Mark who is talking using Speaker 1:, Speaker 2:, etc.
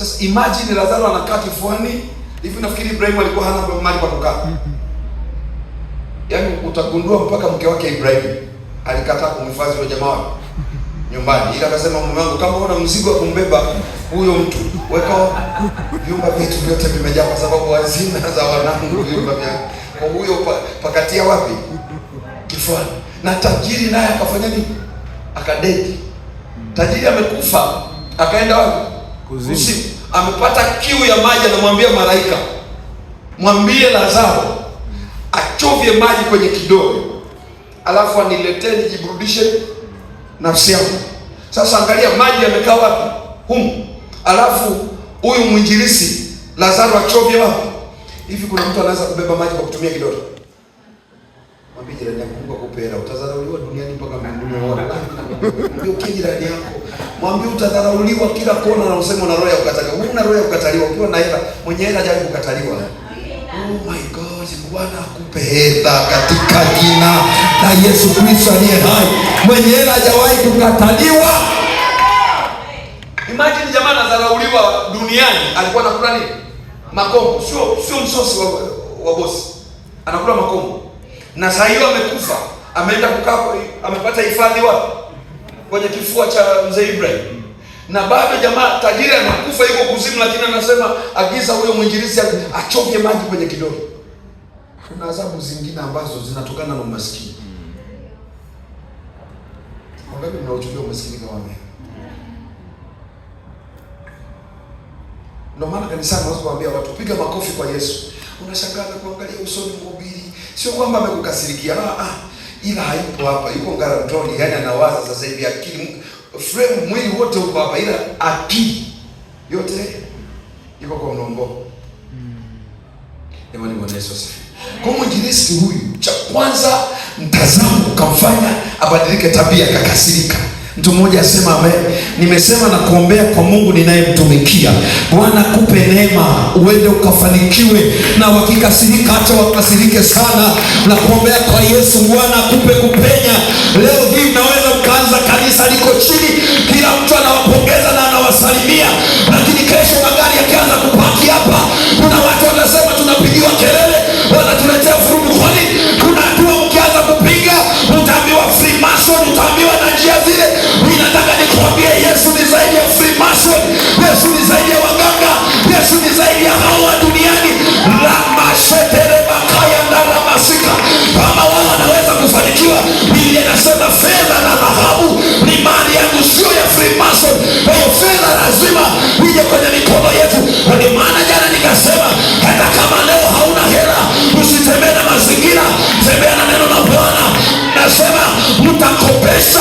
Speaker 1: Sasa imagine Lazaro anakaa kifuani hivi, nafikiri Ibrahim alikuwa hana mahali pa kukaa. Yaani utagundua mpaka mke wake Ibrahim alikataa kumhifadhi yule jamaa nyumbani. Ila akasema, mume wangu, kama una mzigo wa kumbeba huyo mtu, weka vyumba vyetu vyote vimejaa, kwa sababu hazina za wanangu vyumba vya kwa huyo pakatia wapi? Kifuani. Na tajiri naye akafanya nini? Akadedi. Tajiri amekufa, akaenda wapi? Kuzimu. Amepata kiu ya maji, anamwambia malaika, mwambie Lazaro achovye maji kwenye kidole, alafu aniletee nijiburudishe nafsi yangu. Sasa angalia, maji yamekaa wapi? Humu. Alafu huyu mwinjilisi Lazaro achovye wapi? Hivi kuna mtu anaweza kubeba maji kwa kutumia kidole? Mwambie jirani yako, Mungu akupe hela, utadharauliwa duniani mpaka mbinguni. Mwambie jirani yako, mwambie utadharauliwa kila kona, na useme una roho ya kukataliwa. Una roho ya kukataliwa ukiwa na hela. Mwenye hela hajawahi kukataliwa. Oh my God, Bwana akupe hela katika jina la Yesu Kristo aliye hai. Mwenye hela hajawahi kukataliwa. Imagine jamaa anadharauliwa duniani, alikuwa anakula nini? Makombo. Sio msosi wa bosi. Anakula makombo. Na saa hiyo amekufa, ameenda kukaa, amepata hifadhi wapi? Kwenye kifua cha mzee Ibrahim. Na bado jamaa tajiri anakufa, yuko kuzimu, lakini anasema agiza huyo mwinjilisi achovye maji kwenye kidole. Kuna adhabu zingine ambazo zinatokana na umaskini. Wangapi mnaochukia umaskini kama mimi? Ndio maana kanisani naweza kuambia watu, piga makofi kwa Yesu. Unashangaa kuangalia usoni mhubiri, sio kwamba amekukasirikia, ila hayupo hapa, yuko Ngaramtoni, yani anawaza sasa hivi, akili frame mwili wote uko hapa, ila akili yote iko kwa mlongo. Jamani, Bwana Yesu asifiwe. Kwa mwinjilisti huyu, cha kwanza mtazamo ukamfanya abadilike tabia, akakasirika. Mtu mmoja asema amen. Nimesema na kuombea kwa Mungu ninayemtumikia, Bwana kupe neema uende ukafanikiwe, na wakikasirika acha wakasirike sana, na kuombea kwa Yesu, Bwana kupe kupenya. Leo hii mnaweza mkaanza kanisa liko chini, kila mtu anawapongeza na anawasalimia, lakini kesho magari yakianza kupaki hapa, kuna watu wanasema tunapigiwa kelele, wanatuletea vurugu. Kwani kuna hatua mkianza kupiga utaambiwa Freemason, utaambiwa na njia zile. Ninataka nikuambie, Yesu ni zaidi ya Freemason. Yesu ni zaidi ya waganga. Yesu ni zaidi ya hawa duniani. Ramasheterebakayandaramasika. Kama wao wanaweza kufanikiwa, Biblia inasema fedha na dhahabu ni mali yangu, sio ya Freemason. Kwa hiyo fedha lazima ije kwenye mikono yetu. Ndio maana jana nikasema, hata kama leo hauna hela, usitembee na mazingira, tembea na neno la Bwana. Nasema mtakopesha